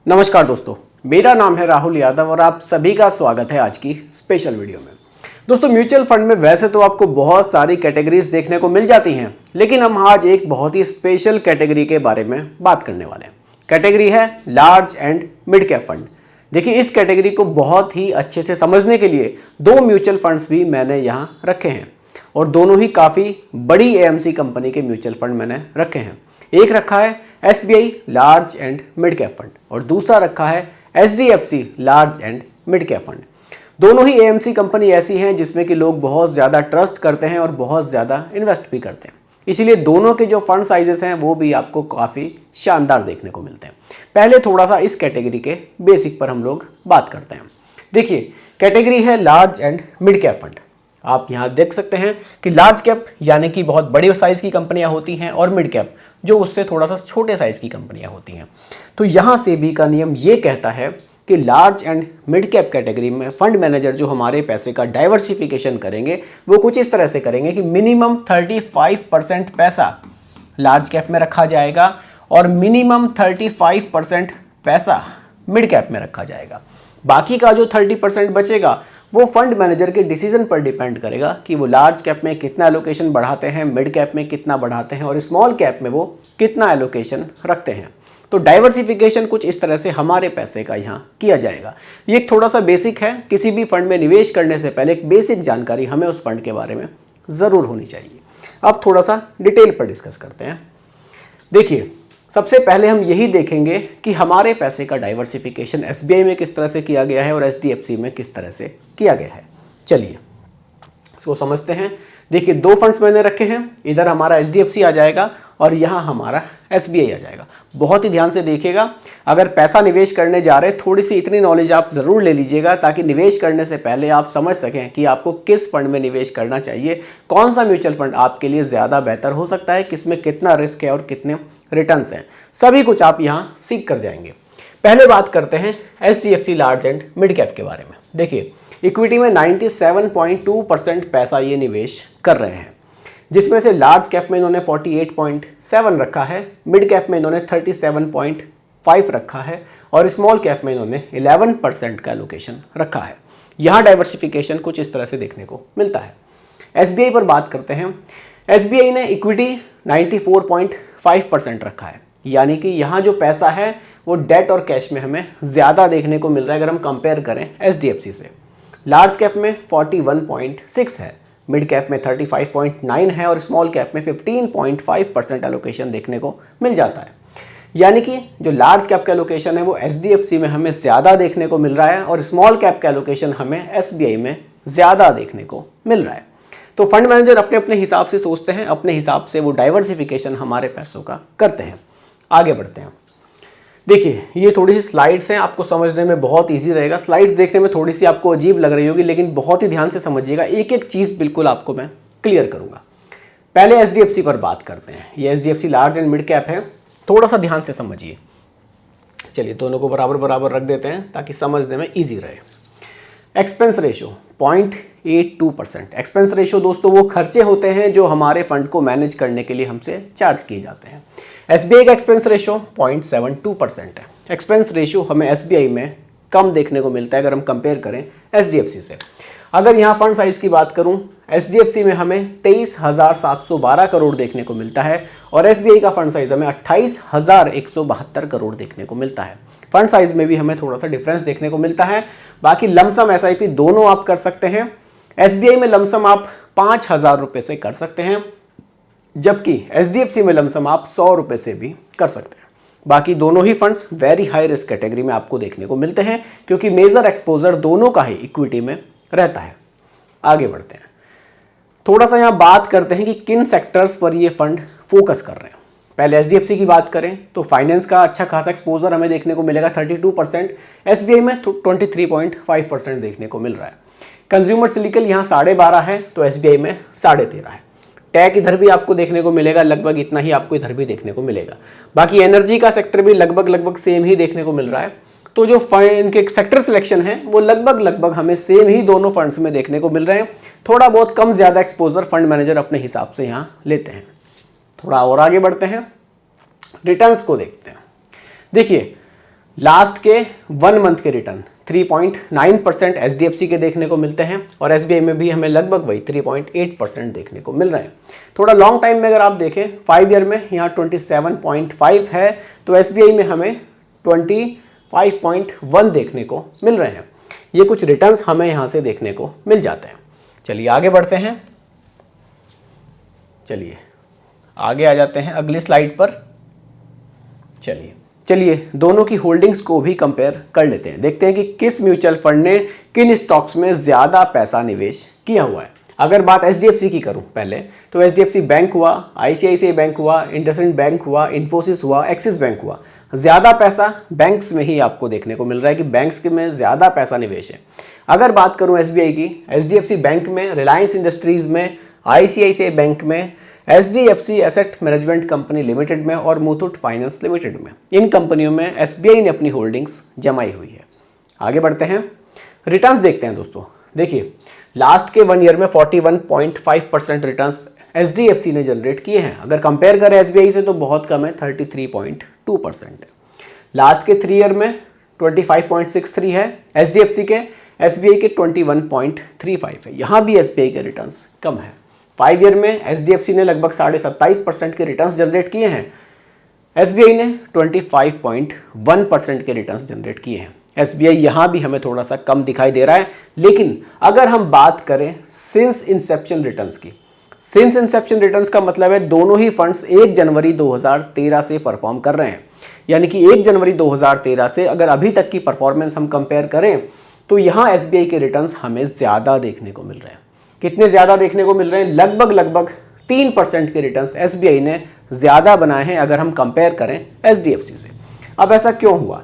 नमस्कार दोस्तों, मेरा नाम है राहुल यादव और आप सभी का स्वागत है आज की स्पेशल वीडियो में। दोस्तों, म्यूचुअल फंड में वैसे तो आपको बहुत सारी कैटेगरीज देखने को मिल जाती हैं, लेकिन हम आज एक बहुत ही स्पेशल कैटेगरी के बारे में बात करने वाले हैं। कैटेगरी है large and mid cap fund. देखिए, इस कैटेगरी को बहुत ही अच्छे से समझने के लिए दो म्यूचुअल फंड्स भी मैंने यहाँ रखे हैं और दोनों ही काफ़ी बड़ी एएमसी कंपनी के म्यूचुअल फंड मैंने रखे हैं। एक रखा है SBI large and mid cap fund और दूसरा रखा है HDFC large and mid cap fund. दोनों ही एएमसी कंपनी ऐसी हैं जिसमें कि लोग बहुत ज़्यादा ट्रस्ट करते हैं और बहुत ज़्यादा इन्वेस्ट भी करते हैं, इसीलिए दोनों के जो फंड साइजेस हैं वो भी आपको काफ़ी शानदार देखने को मिलते हैं। पहले थोड़ा सा इस कैटेगरी के बेसिक पर हम लोग बात करते हैं। देखिए, कैटेगरी है large and mid cap fund. आप यहाँ देख सकते हैं कि लार्ज कैप यानी कि बहुत बड़े साइज़ की कंपनियाँ होती हैं और मिड कैप जो उससे थोड़ा सा छोटे साइज़ की कंपनियाँ होती हैं। तो यहाँ सेबी का नियम ये कहता है कि large and mid cap category में फंड मैनेजर जो हमारे पैसे का डाइवर्सिफिकेशन करेंगे वो कुछ इस तरह से करेंगे कि मिनिमम 35% पैसा लार्ज कैप में रखा जाएगा और मिनिमम 35% पैसा मिड कैप में रखा जाएगा। बाकी का जो 30% बचेगा वो फंड मैनेजर के डिसीजन पर डिपेंड करेगा कि वो लार्ज कैप में कितना एलोकेशन बढ़ाते हैं, मिड कैप में कितना बढ़ाते हैं और स्मॉल कैप में वो कितना एलोकेशन रखते हैं। तो डाइवर्सिफिकेशन कुछ इस तरह से हमारे पैसे का यहाँ किया जाएगा। ये एक थोड़ा सा बेसिक है। किसी भी फंड में निवेश करने से पहले एक बेसिक जानकारी हमें उस फंड के बारे में ज़रूर होनी चाहिए। अब थोड़ा सा डिटेल पर डिस्कस करते हैं। देखिए, सबसे पहले हम यही देखेंगे कि हमारे पैसे का डाइवर्सिफिकेशन SBI में किस तरह से किया गया है और HDFC में किस तरह से किया गया है। चलिए इसको समझते हैं। देखिए, दो फंड्स मैंने रखे हैं, इधर हमारा HDFC आ जाएगा और यहाँ हमारा SBI आ जाएगा। बहुत ही ध्यान से देखिएगा, अगर पैसा निवेश करने जा रहे हैं थोड़ी सी इतनी नॉलेज आप ज़रूर ले लीजिएगा ताकि निवेश करने से पहले आप समझ सकें कि आपको किस फंड में निवेश करना चाहिए, कौन सा म्यूचुअल फंड आपके लिए ज़्यादा बेहतर हो सकता है, किसमें कितना रिस्क है और कितने रिटर्न्स हैं। सभी कुछ आप यहाँ सीख कर जाएंगे। पहले बात करते हैं HDFC large and mid cap के बारे में। देखिए, इक्विटी में 97.2% पैसा ये निवेश कर रहे हैं, जिसमें से लार्ज कैप में इन्होंने 48.7 रखा है, मिड कैप में इन्होंने 37.5 रखा है और स्मॉल कैप में इन्होंने 11% का एलोकेशन रखा है। यहाँ डाइवर्सिफिकेशन कुछ इस तरह से देखने को मिलता है। SBI पर बात करते हैं। SBI ने इक्विटी 94.5% रखा है, यानी कि यहाँ जो पैसा है वो डेट और कैश में हमें ज़्यादा देखने को मिल रहा है अगर हम कंपेयर करें HDFC से। लार्ज कैप में 41.6 है, मिड कैप में 35.9 है और स्मॉल कैप में 15.5% एलोकेशन देखने को मिल जाता है। यानी कि जो लार्ज कैप का एलोकेशन है वो HDFC में हमें ज़्यादा देखने को मिल रहा है और स्मॉल कैप का एलोकेशन हमें SBI में ज़्यादा देखने को मिल रहा है। तो फंड मैनेजर अपने अपने हिसाब से सोचते हैं, अपने हिसाब से वो डाइवर्सिफिकेशन हमारे पैसों का करते हैं। आगे बढ़ते हैं। देखिए, ये थोड़ी सी स्लाइड्स हैं, आपको समझने में बहुत इजी रहेगा। स्लाइड्स देखने में थोड़ी सी आपको अजीब लग रही होगी, लेकिन बहुत ही ध्यान से समझिएगा, एक एक चीज़ बिल्कुल आपको मैं क्लियर करूँगा। पहले HDFC पर बात करते हैं। ये HDFC large and mid cap है, थोड़ा सा ध्यान से समझिए। चलिए, दोनों को बराबर बराबर रख देते हैं ताकि समझने में ईजी रहे। Expense ratio 0.82%। एक्सपेंस रेशो दोस्तों वो खर्चे होते हैं जो हमारे फंड को मैनेज करने के लिए हमसे चार्ज किए जाते हैं। SBI का एक्सपेंस रेशो 0.72% है। एक्सपेंस रेशो हमें SBI में कम देखने को मिलता है अगर हम कंपेयर करें HDFC से। अगर यहाँ फंड साइज की बात करूँ, HDFC में हमें 23,712 करोड़ देखने को मिलता है और SBI का फंड साइज हमें 28,172 करोड़ देखने को मिलता है। फंड साइज में भी हमें थोड़ा सा डिफरेंस देखने को मिलता है। बाकी लमसम SIP दोनों आप कर सकते हैं। SBI में लमसम आप 5,000 रुपये से कर सकते हैं, जबकि HDFC में लमसम आप 100 रुपये से भी कर सकते हैं। बाकी दोनों ही funds very high risk category में आपको देखने को मिलते हैं क्योंकि मेजर एक्सपोजर दोनों का ही इक्विटी में रहता है। आगे बढ़ते हैं। थोड़ा सा यहाँ बात करते हैं कि किन सेक्टर्स पर ये फंड फोकस कर रहे हैं। पहले HDFC की बात करें तो फाइनेंस का अच्छा खासा एक्सपोजर हमें देखने को मिलेगा 32%, SBI में 23.5% देखने को मिल रहा है। कंज्यूमर सिलिकल यहाँ 12.5 है तो SBI में 13.5 है। टैग इधर भी आपको देखने को मिलेगा, लगभग इतना ही आपको इधर भी देखने को मिलेगा। बाकी एनर्जी का सेक्टर भी लगभग सेम ही देखने को मिल रहा है। तो जो इनके सेक्टर सिलेक्शन है वो लगभग हमें सेम ही दोनों फंड्स में देखने को मिल रहे हैं। थोड़ा बहुत कम ज़्यादा एक्सपोजर फंड मैनेजर अपने हिसाब से यहाँ लेते हैं। थोड़ा और आगे बढ़ते हैं, रिटर्न्स को देखते हैं। देखिए, लास्ट के 1 मंथ के रिटर्न 3.9% एचडीएफसी के देखने को मिलते हैं और एसबीआई में भी हमें लगभग वही 3.8% देखने को मिल रहे हैं। थोड़ा लॉन्ग टाइम में अगर आप देखें 5 ईयर में यहाँ 27.5 है, तो एसबीआई में हमें 25.1 देखने को मिल रहे हैं। ये कुछ रिटर्न्स हमें यहाँ से देखने को मिल जाते हैं। चलिए आगे बढ़ते हैं, चलिए आगे आ जाते हैं अगली स्लाइड पर। चलिए दोनों की होल्डिंग्स को भी कंपेयर कर लेते हैं, देखते हैं कि किस म्यूचुअल फंड ने किन स्टॉक्स में ज़्यादा पैसा निवेश किया हुआ है। अगर बात एचडीएफसी की करूं पहले, तो एचडीएफसी बैंक हुआ, आईसीआईसीआई बैंक हुआ, इंडसइंड बैंक हुआ, इन्फोसिस हुआ, एक्सिस बैंक हुआ। ज़्यादा पैसा बैंक्स में ही आपको देखने को मिल रहा है कि बैंक्स में ज़्यादा पैसा निवेश है। अगर बात करूं एसबीआई की, एचडीएफसी बैंक में, रिलायंस इंडस्ट्रीज़ में, आईसीआईसीआई बैंक में, HDFC asset management company limited में और मुथूट फाइनेंस लिमिटेड में, इन कंपनियों में एसबीआई ने अपनी होल्डिंग्स जमाई हुई है। आगे बढ़ते हैं, रिटर्न्स देखते हैं दोस्तों। देखिए लास्ट के 1 ईयर में 41.5% रिटर्न्स एचडीएफसी ने जनरेट किए हैं। अगर कंपेयर करें एसबीआई से तो बहुत कम है, 33.2% है। लास्ट के 3 ईयर में 25.63 है एचडीएफसी के, एसबीआई के 21.35 है। यहाँ भी एसबीआई के रिटर्न्स कम है। 5 ईयर में एचडीएफसी ने लगभग 27.5% के रिटर्न्स जनरेट किए हैं, एसबीआई ने 25.1% के रिटर्न्स जनरेट किए हैं। एसबीआई यहाँ भी हमें थोड़ा सा कम दिखाई दे रहा है। लेकिन अगर हम बात करें सिंस इंसेप्शन रिटर्न्स की, सिंस इंसेप्शन रिटर्न्स का मतलब है दोनों ही फंड्स 1 जनवरी 2013 से परफॉर्म कर रहे हैं। यानी कि 1 जनवरी 2013 से अगर अभी तक की परफॉर्मेंस हम कंपेयर करें तो यहाँ एसबीआई के रिटर्न्स हमें ज़्यादा देखने को मिल रहे हैं। कितने ज़्यादा देखने को मिल रहे हैं? लगभग 3% के रिटर्न्स एसबीआई ने ज़्यादा बनाए हैं अगर हम कंपेयर करें एचडीएफसी से। अब ऐसा क्यों हुआ?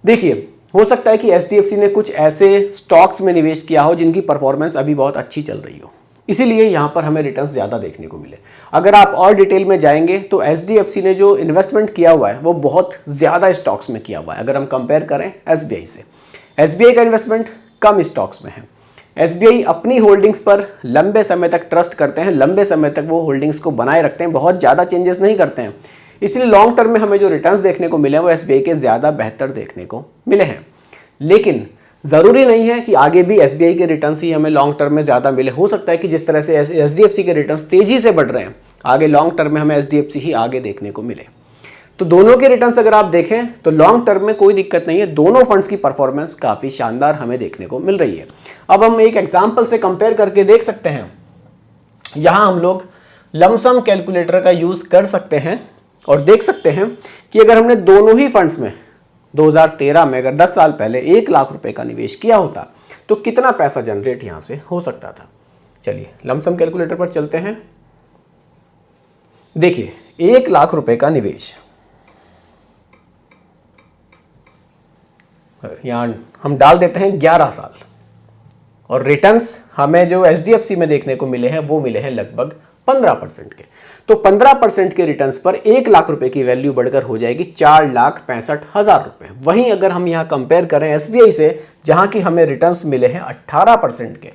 देखिए, हो सकता है कि एचडीएफसी ने कुछ ऐसे स्टॉक्स में निवेश किया हो जिनकी परफॉर्मेंस अभी बहुत अच्छी चल रही हो, इसीलिए यहाँ पर हमें रिटर्न्स ज़्यादा देखने को मिले। अगर आप और डिटेल में जाएंगे तो एचडीएफसी ने जो इन्वेस्टमेंट किया हुआ है वो बहुत ज़्यादा स्टॉक्स में किया हुआ है अगर हम कंपेयर करें एसबीआई से। एसबीआई का इन्वेस्टमेंट कम स्टॉक्स में है। एसबीआई अपनी होल्डिंग्स पर लंबे समय तक ट्रस्ट करते हैं, लंबे समय तक वो होल्डिंग्स को बनाए रखते हैं, बहुत ज़्यादा चेंजेस नहीं करते हैं। इसलिए लॉन्ग टर्म में हमें जो रिटर्न्स देखने को मिले हैं वो एसबीआई के ज़्यादा बेहतर देखने को मिले हैं। लेकिन ज़रूरी नहीं है कि आगे भी एसबीआई के रिटर्न्स ही हमें लॉन्ग टर्म में ज़्यादा मिले। हो सकता है कि जिस तरह से एचडीएफसी के रिटर्न्स तेज़ी से बढ़ रहे हैं, आगे लॉन्ग टर्म में हमें एचडीएफसी ही आगे देखने को मिले। तो दोनों के रिटर्न्स अगर आप देखें तो लॉन्ग टर्म में कोई दिक्कत नहीं है, दोनों फंड्स की परफॉर्मेंस काफ़ी शानदार हमें देखने को मिल रही है। अब हम एक एग्जांपल से कंपेयर करके देख सकते हैं। यहाँ हम लोग लमसम कैलकुलेटर का यूज़ कर सकते हैं और देख सकते हैं कि अगर हमने दोनों ही फंड्स में 2013 में अगर 10 साल पहले 1 लाख रुपए का निवेश किया होता तो कितना पैसा जनरेट यहाँ से हो सकता था। चलिए लमसम कैलकुलेटर पर चलते हैं। देखिए 1 लाख रुपए का निवेश, यहाँ हम डाल देते हैं 11 साल, और रिटर्न्स हमें जो एचडीएफसी में देखने को मिले हैं वो मिले हैं लगभग 15% के। तो 15% के रिटर्न्स पर 1 लाख रुपए की वैल्यू बढ़कर हो जाएगी 4,65,000 रुपए। वहीं अगर हम यहाँ कंपेयर करें एसबीआई से, जहाँ की हमें रिटर्न्स मिले हैं 18% के,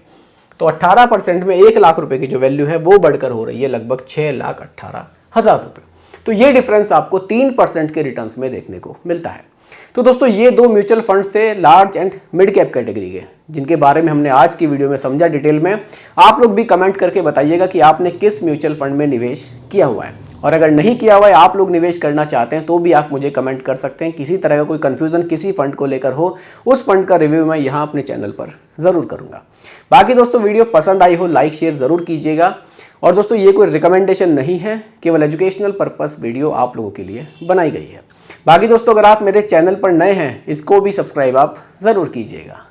तो 18% में 1 लाख रुपए की जो वैल्यू है वो बढ़कर हो रही है लगभग 6,18,000 रुपए। तो ये डिफरेंस आपको 3% के रिटर्न्स में देखने को मिलता है। तो दोस्तों ये 2 म्यूचुअल फंड्स थे large and mid cap category के, जिनके बारे में हमने आज की वीडियो में समझा डिटेल में। आप लोग भी कमेंट करके बताइएगा कि आपने किस म्यूचुअल फंड में निवेश किया हुआ है, और अगर नहीं किया हुआ है, आप लोग निवेश करना चाहते हैं तो भी आप मुझे कमेंट कर सकते हैं। किसी तरह का कोई कन्फ्यूजन किसी फंड को लेकर हो, उस फंड का रिव्यू मैं यहाँ अपने चैनल पर ज़रूर करूँगा। बाकी दोस्तों वीडियो पसंद आई हो लाइक शेयर ज़रूर कीजिएगा। और दोस्तों ये कोई रिकमेंडेशन नहीं है, केवल एजुकेशनल पर्पस वीडियो आप लोगों के लिए बनाई गई है। बाकी दोस्तों अगर आप मेरे चैनल पर नए हैं, इसको भी सब्सक्राइब आप ज़रूर कीजिएगा।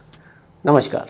नमस्कार।